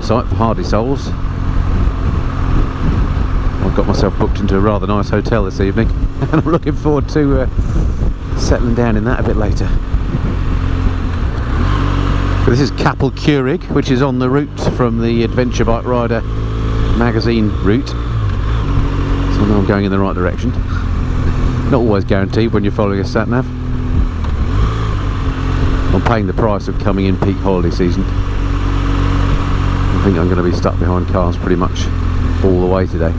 campsite for hardy souls. I've got myself booked into a rather nice hotel this evening, and I'm looking forward to settling down in that a bit later. But this is Capel Curig, which is on the route from the Adventure Bike Rider magazine route, so I know I'm going in the right direction. Not always guaranteed when you're following a sat-nav. I'm paying the price of coming in peak holiday season. I think I'm going to be stuck behind cars pretty much all the way today.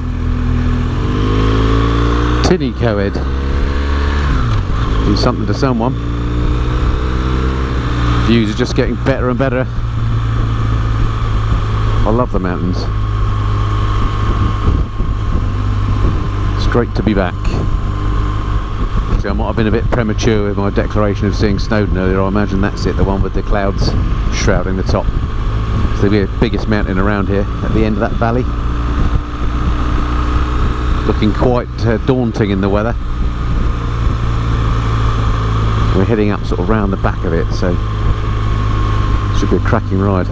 Panigale. Means something to someone. Views are just getting better and better. I love the mountains. It's great to be back. See, I might have been a bit premature with my declaration of seeing Snowdonia earlier. I imagine that's it, the one with the clouds shrouding the top. It's the biggest mountain around here at the end of that valley. Looking quite daunting in the weather. We're heading up sort of round the back of it, so it should be a cracking ride.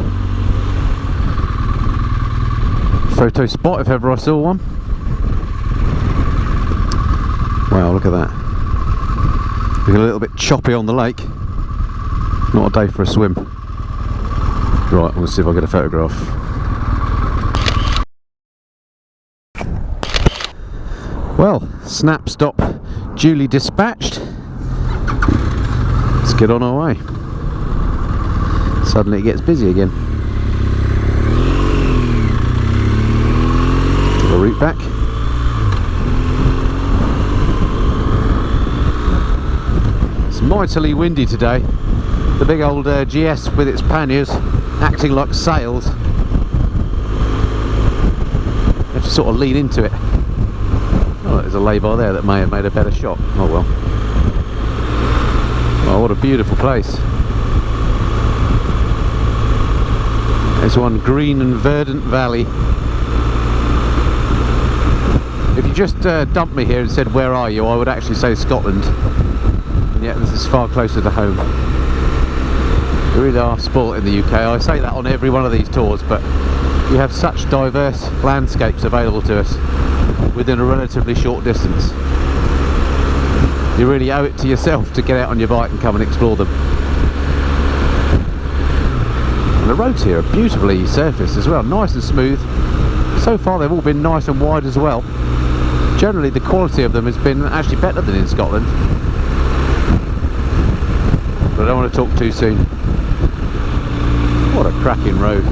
Photo spot if ever I saw one. Wow, look at that. Looking a little bit choppy on the lake. Not a day for a swim. Right, I'm going to see if I get a photograph. Well, snap stop duly dispatched. Let's get on our way. Suddenly it gets busy again. Get the route back. It's mightily windy today. The big old GS with its panniers acting like sails. You have to sort of lean into it. Oh, there's a lay-by there that may have made a better shot. Oh well. Oh, what a beautiful place. There's one green and verdant valley. If you just dumped me here and said, where are you? I would actually say Scotland. And yet this is far closer to home. We really are spoilt in the UK. I say that on every one of these tours, but we have such diverse landscapes available to us within a relatively short distance. You really owe it to yourself to get out on your bike and come and explore them. And the roads here are beautifully surfaced as well, nice and smooth. So far they've all been nice and wide as well. Generally the quality of them has been actually better than in Scotland. But I don't want to talk too soon. What a cracking road.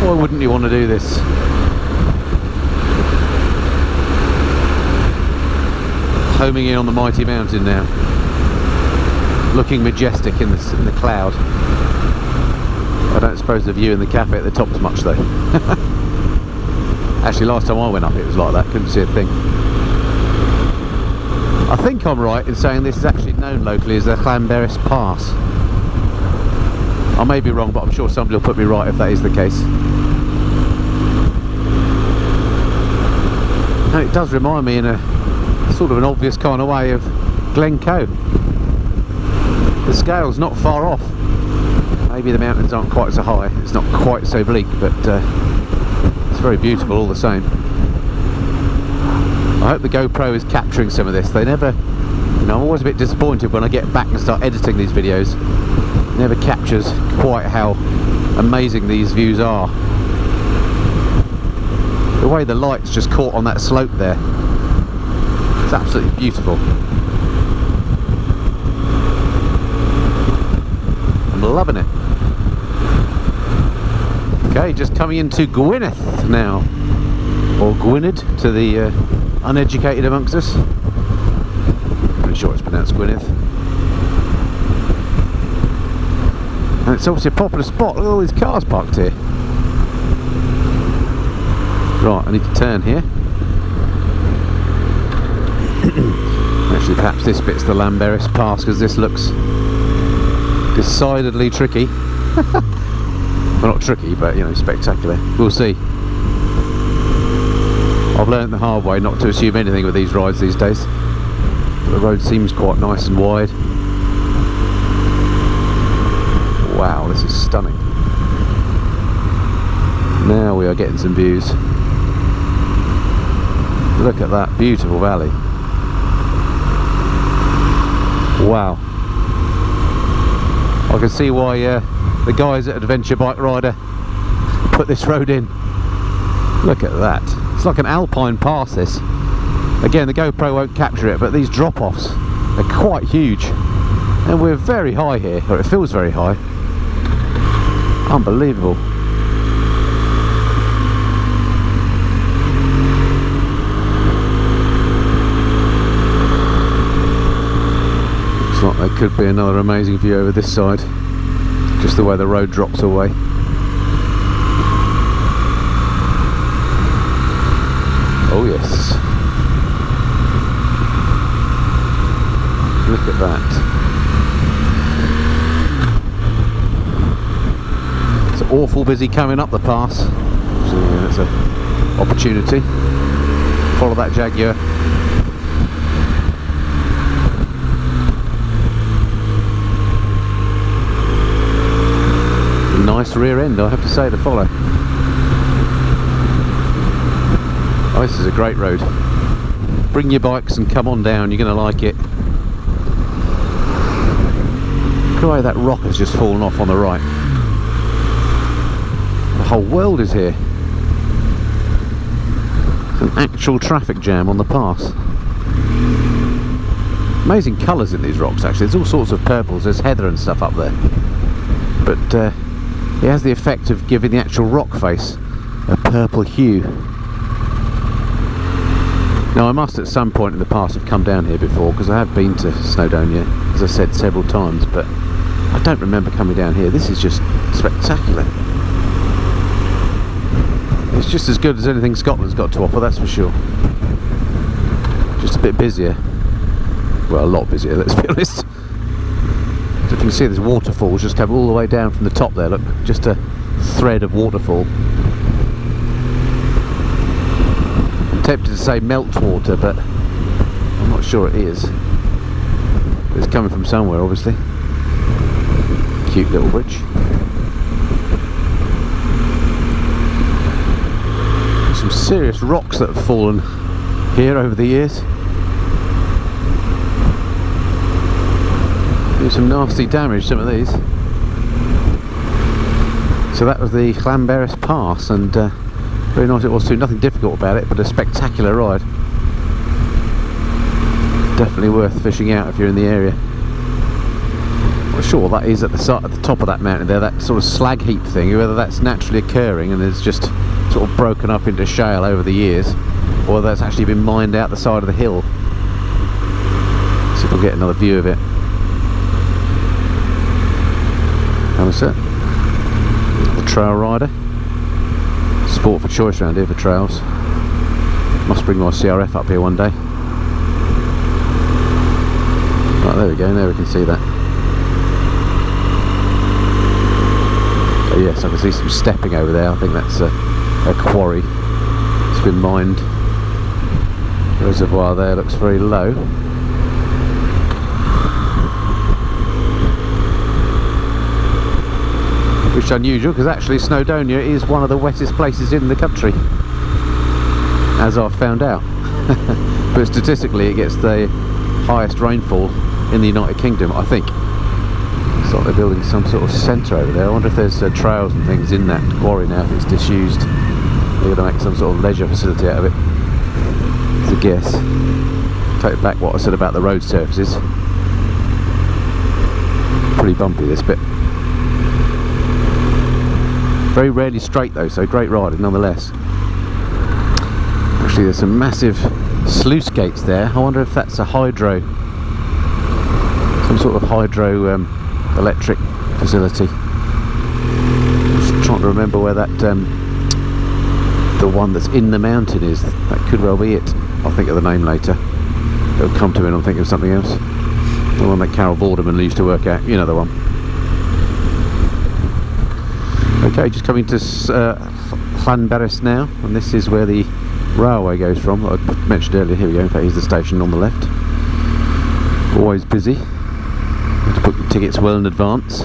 Why wouldn't you want to do this? Homing in on the mighty mountain now. Looking majestic in the cloud. I don't suppose the view in the cafe at the top's much though. Actually last time I went up it was like that, couldn't see a thing. I think I'm right in saying this is actually known locally as the Llanberis Pass. I may be wrong, but I'm sure somebody will put me right if that is the case. And it does remind me in a sort of an obvious kind of way of Glencoe. The scale's not far off. Maybe the mountains aren't quite so high, it's not quite so bleak, but it's very beautiful all the same. I hope the GoPro is capturing some of this. They never, you know, I'm always a bit disappointed when I get back and start editing these videos. It never captures quite how amazing these views are. The way the light's just caught on that slope there, it's absolutely beautiful. I'm loving it. Okay, just coming into Gwynedd now, or Gwynedd to the uneducated amongst us. Pretty sure it's pronounced Gwynedd. And it's obviously a popular spot. Look at all these cars parked here. Right, I need to turn here. Actually, perhaps this bit's the Llanberis Pass, because this looks decidedly tricky. Well, not tricky, but you know, spectacular. We'll see. I've learned the hard way not to assume anything with these rides these days. The road seems quite nice and wide. Wow, this is stunning. Now we are getting some views. Look at that beautiful valley. Wow. I can see why the guys at Adventure Bike Rider put this road in. Look at that. It's like an alpine pass, this. Again, the GoPro won't capture it, but these drop-offs are quite huge. And we're very high here, or it feels very high. Unbelievable. Looks like there could be another amazing view over this side. Just the way the road drops away. Oh yes. Look at that. It's awful busy coming up the pass. So yeah, that's an opportunity. Follow that Jaguar. A nice rear end, I have to say, to follow. Oh, this is a great road. Bring your bikes and come on down, you're going to like it. Look at the way that rock has just fallen off on the right. The whole world is here. It's an actual traffic jam on the pass. Amazing colours in these rocks, actually. There's all sorts of purples, there's heather and stuff up there. But it has the effect of giving the actual rock face a purple hue. Now I must at some point in the past have come down here before, because I have been to Snowdonia, as I said, several times, but I don't remember coming down here. This is just spectacular. It's just as good as anything Scotland's got to offer, that's for sure. Just a bit busier. Well, a lot busier, let's be honest. As you can see, there's waterfalls just come all the way down from the top there, look, just a thread of waterfall. Tempted to say meltwater, but I'm not sure it is. It's coming from somewhere, obviously. Cute little bridge. Some serious rocks that have fallen here over the years. Do some nasty damage, some of these. So that was the Llanberis Pass, and very nice it was too. Nothing difficult about it, but a spectacular ride. Definitely worth fishing out if you're in the area. Not sure what that is at the top of that mountain there, that sort of slag heap thing, whether that's naturally occurring and is just sort of broken up into shale over the years, or whether that's actually been mined out the side of the hill. See if we'll get another view of it. And that's it. The trail rider. Sport for choice around here for trails. Must bring my CRF up here one day. Right, there we go, there we can see that. Oh yes, I can see some stepping over there. I think that's a quarry. It's been mined. The reservoir there looks very low. Which is unusual, because actually Snowdonia is one of the wettest places in the country, as I've found out. But statistically it gets the highest rainfall in the United Kingdom, I think. It's like they're building some sort of centre over there. I wonder if there's trails and things in that quarry now, if it's disused. They're going to make some sort of leisure facility out of it. It's a guess. Take back what I said about the road surfaces. Pretty bumpy, this bit. Very rarely straight though, so great riding nonetheless. Actually, there's some massive sluice gates there. I wonder if that's a hydro, some sort of hydro electric facility. Just trying to remember where that the one that's in the mountain is. That could well be it. I'll think of the name later. It'll come to me and I'm thinking of something else. The one that Carol Vorderman used to work at, you know the one. Okay, just coming to Llanberis now, and this is where the railway goes from. I mentioned earlier, here we go, in fact here's the station on the left. Always busy. You have to book your tickets well in advance,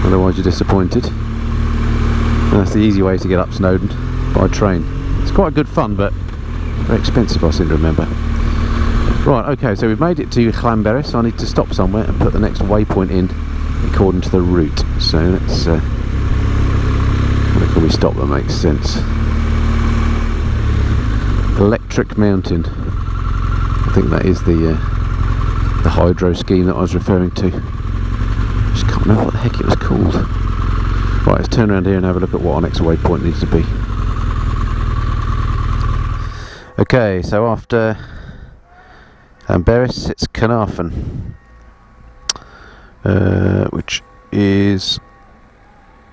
otherwise you're disappointed. And that's the easy way to get up Snowdon, by train. It's quite good fun, but very expensive, I seem to remember. Right, okay, so we've made it to Llanberis. I need to stop somewhere and put the next waypoint in according to the route. So let's where can we stop that makes sense? Electric Mountain. I think that is the hydro scheme that I was referring to. Just can't remember what the heck it was called. Right, let's turn around here and have a look at what our next waypoint needs to be. Okay, so after Llanberis, it's Carnarvon, which is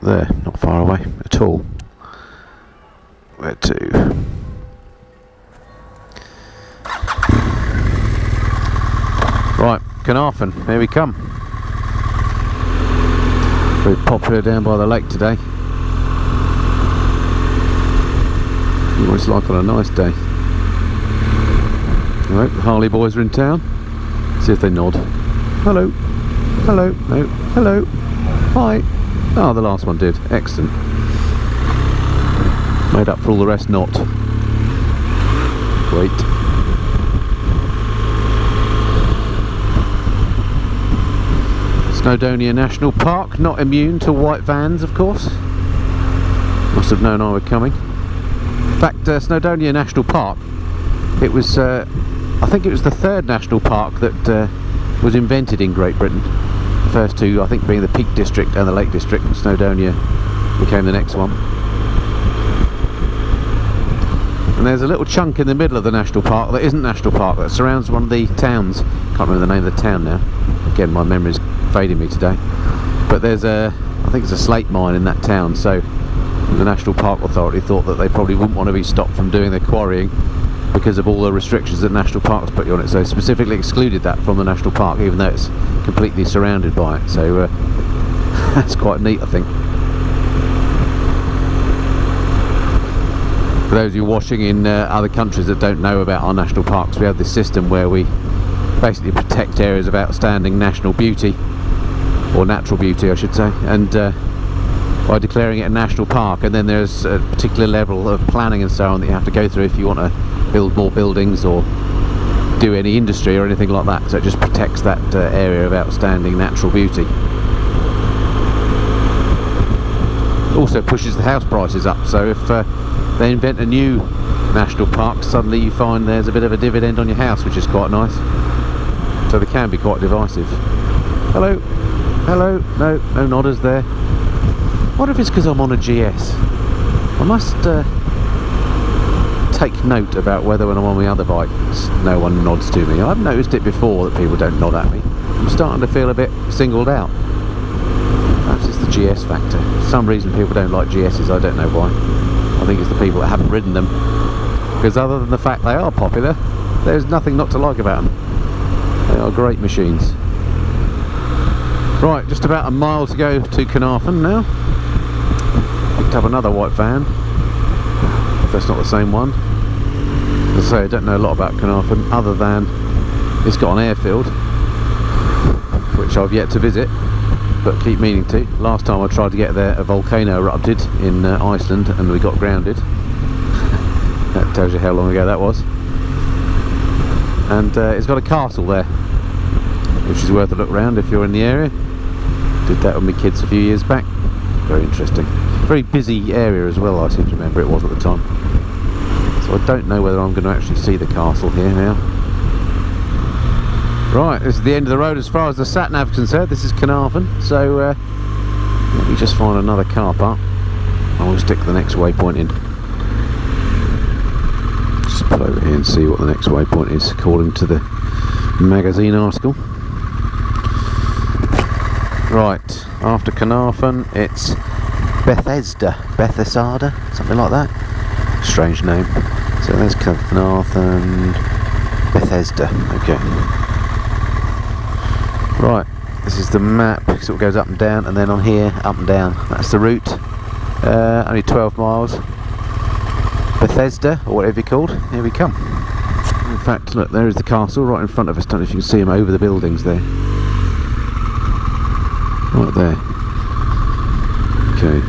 there, not far away at all. Where to? Right, Carnarvon, here we come. Very popular down by the lake today. See what it's like on a nice day. Alright, the Harley boys are in town. See if they nod. Hello. Hello. No. Hello. Hi. Oh, the last one did. Excellent. Made up for all the rest not. Wait. Snowdonia National Park, not immune to white vans, of course. Must have known I were coming. In fact, Snowdonia National Park, it was, I think it was the third national park that was invented in Great Britain. The first two, I think, being the Peak District and the Lake District. Snowdonia became the next one. And there's a little chunk in the middle of the national park that isn't national park, that surrounds one of the towns. Can't remember the name of the town now. Again, my memory's fading me today. But there's I think it's a slate mine in that town, so the National Park Authority thought that they probably wouldn't want to be stopped from doing their quarrying because of all the restrictions that national parks put you on it, so specifically excluded that from the national park, even though it's completely surrounded by it. So that's quite neat, I think. For those of you watching in other countries that don't know about our national parks, we have this system where we basically protect areas of outstanding national beauty, or natural beauty I should say, and by declaring it a national park, and then there's a particular level of planning and so on that you have to go through if you want to build more buildings or do any industry or anything like that. So it just protects that area of outstanding natural beauty. Also pushes the house prices up, so if they invent a new national park, suddenly you find there's a bit of a dividend on your house, which is quite nice. So they can be quite divisive. Hello. Hello. No nodders there. I wonder if it's because I'm on a GS. I must take note about whether when I'm on the other bikes no one nods to me. I've noticed it before that people don't nod at me. I'm starting to feel a bit singled out. Perhaps it's the GS factor. For some reason people don't like GSs, I don't know why. I think it's the people that haven't ridden them. Because other than the fact they are popular, there's nothing not to like about them. They are great machines. Right, just about a mile to go to Carnarvon now. Picked up another white van, if that's not the same one. As I say, I don't know a lot about Carnarvon other than it's got an airfield, which I've yet to visit, but keep meaning to. Last time I tried to get there, a volcano erupted in Iceland and we got grounded. That tells you how long ago that was. And it's got a castle there, which is worth a look round if you're in the area. Did that with my kids a few years back. Very interesting. Very busy area as well, I seem to remember it was at the time. So I don't know whether I'm going to actually see the castle here now. Right, this is the end of the road as far as the sat-nav is concerned. This is Carnarvon, so let me just find another car park. I will stick the next waypoint in. Just pull over here and see what the next waypoint is according to the magazine article. Right, after Carnarvon it's Bethesda, something like that. Strange name. So there's Carnarvon, Bethesda. Okay. Right, this is the map. It sort of goes up and down, and then on here, up and down. That's the route. Only 12 miles. Bethesda, or whatever you're called. Here we come. We fact, look, there is the castle right in front of us. Don't know if you can see them over the buildings there. Right there. Okay.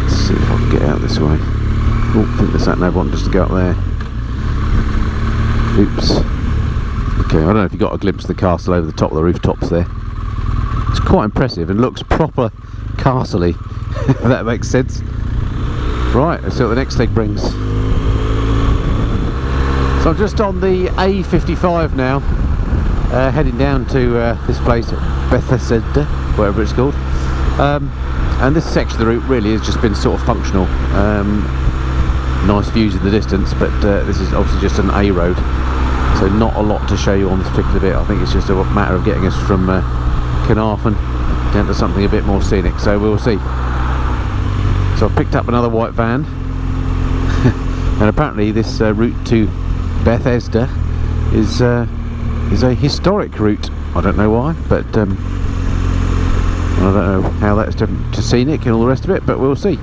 Let's see if I can get out this way. Oh, I think the sat nav wanted us to go up there. Oops. Okay, I don't know if you got a glimpse of the castle over the top of the rooftops there. It's quite impressive and looks proper castle-y, if that makes sense. Right, let's see what the next thing brings. So I'm just on the A55 now, heading down to this place, Bethesda, whatever it's called. And this section of the route really has just been sort of functional. Nice views in the distance, but this is obviously just an A road, so not a lot to show you on this particular bit. I think it's just a matter of getting us from Carnarvon down to something a bit more scenic, so we'll see. So I've picked up another white van, and apparently this route to Bethesda is a historic route. I don't know why, but I don't know how that's different to scenic and all the rest of it, but we'll see.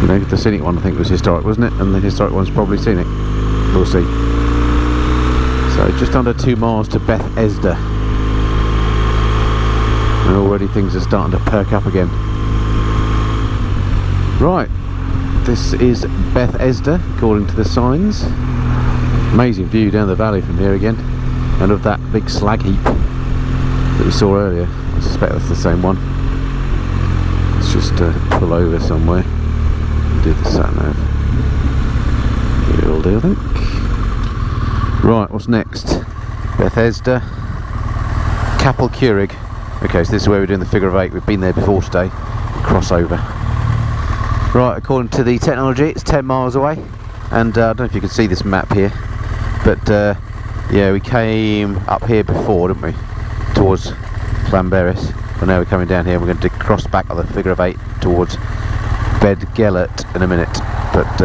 You know, the scenic one I think was historic, wasn't it? And the historic one's probably scenic. We'll see. So just under 2 miles to Bethesda. And already things are starting to perk up again. Right. This is Bethesda, according to the signs. Amazing view down the valley from here again. And of that big slag heap that we saw earlier. I suspect that's the same one. Let's just pull over somewhere. Do the sat nav. It'll do, I think. Right, what's next? Bethesda, Capel Curig. Okay, so this is where we're doing the figure of 8. We've been there before today. Crossover. Right, according to the technology, it's 10 miles away. And I don't know if you can see this map here, but yeah, we came up here before, didn't we? Towards Llanberis. But now we're coming down here. We're going to cross back on the figure of 8 towards Panigale in a minute, but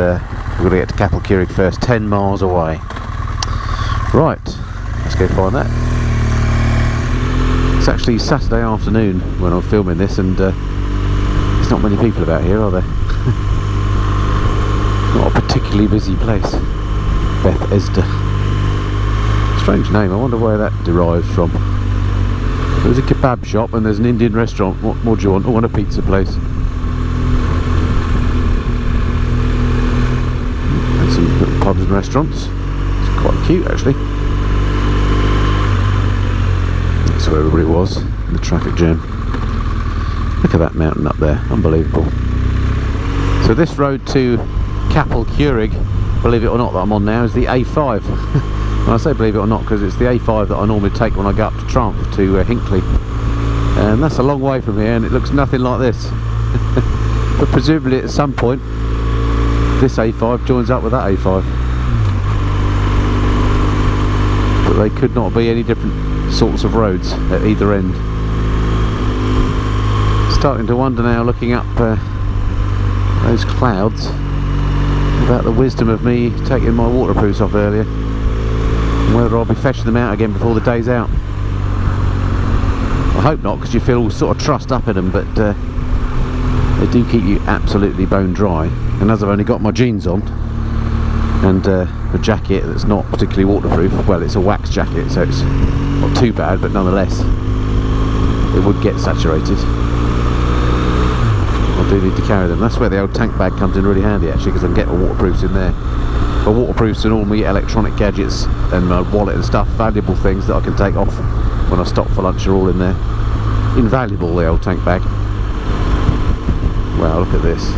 we're going to get to Capel Curig first, 10 miles away. Right, let's go find that. It's actually Saturday afternoon when I'm filming this, and there's not many people about here, are there? Not a particularly busy place. Bethesda. Strange name, I wonder where that derives from. There's a kebab shop and there's an Indian restaurant. What more do you want? Oh, and a pizza place. Some little pubs and restaurants. It's quite cute actually. That's where everybody was in the traffic jam. Look at that mountain up there, unbelievable. So this road to Capel Curig, believe it or not, that I'm on now is the A5. And I say believe it or not because it's the A5 that I normally take when I go up to Trump to Hinckley. And that's a long way from here and it looks nothing like this. But presumably at some point this A5 joins up with that A5, but they could not be any different sorts of roads at either end. Starting to wonder now, looking up those clouds, about the wisdom of me taking my waterproofs off earlier, and whether I'll be fetching them out again before the day's out. I hope not, because you feel all sort of trussed up in them, but they do keep you absolutely bone dry. And as I've only got my jeans on and a jacket that's not particularly waterproof, well, it's a wax jacket, so it's not too bad, but nonetheless it would get saturated. I do need to carry them. That's where the old tank bag comes in really handy actually, because I can get my waterproofs in there. My waterproofs and all my electronic gadgets and my wallet and stuff, valuable things that I can take off when I stop for lunch, are all in there. Invaluable, the old tank bag. Wow, look at this.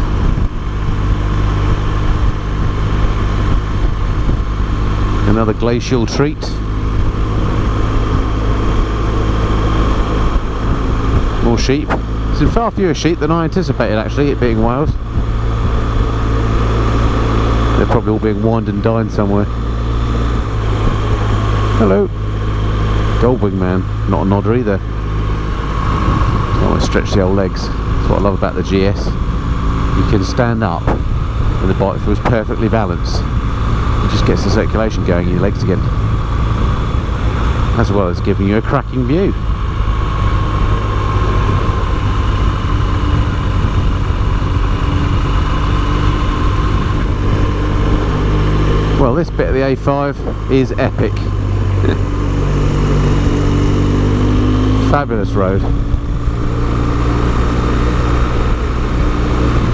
Another glacial treat. More sheep. There's far fewer sheep than I anticipated actually, it being Wales. They're probably all being wined and dined somewhere. Hello. Goldwing man, not a nodder either. I want to stretch the old legs. That's what I love about the GS. You can stand up and the bike feels perfectly balanced. It just gets the circulation going in your legs again, as well as giving you a cracking view. Well, this bit of the A5 is epic. Fabulous road.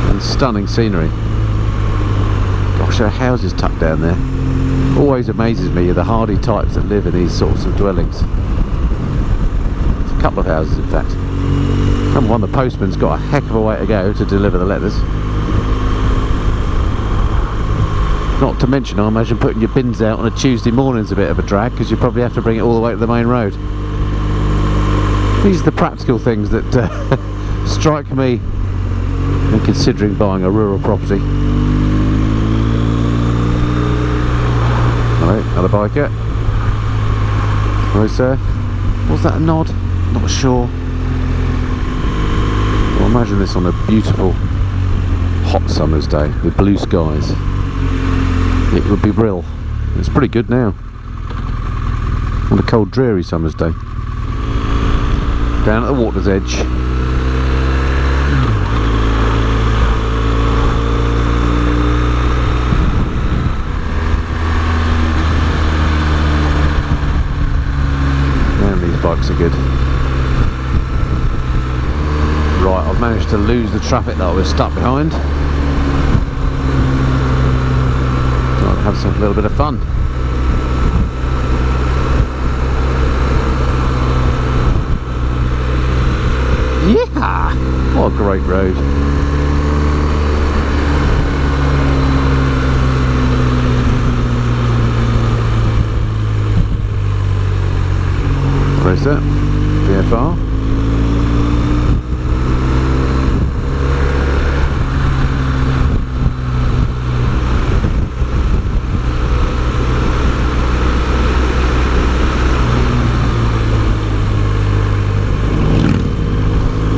And stunning scenery. Gosh, there are houses tucked down there. Always amazes me the hardy types that live in these sorts of dwellings. It's a couple of houses, in fact. Number one, the postman's got a heck of a way to go to deliver the letters. Not to mention, I imagine putting your bins out on a Tuesday morning's a bit of a drag, because you probably have to bring it all the way to the main road. These are the practical things that strike me when considering buying a rural property. Alright, another biker. Hello, sir. Was that a nod? Not sure. Well, imagine this on a beautiful hot summer's day with blue skies. It would be brill. It's pretty good now. On a cold, dreary summer's day. Down at the water's edge. Man, these bikes are good. Right, I've managed to lose the traffic that I was stuck behind. Have a little bit of fun. Yeah! What a great road. Where is that? VFR.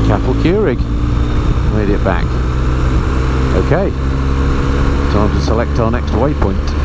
Capel Curig. Made it back. Okay. Time to select our next waypoint.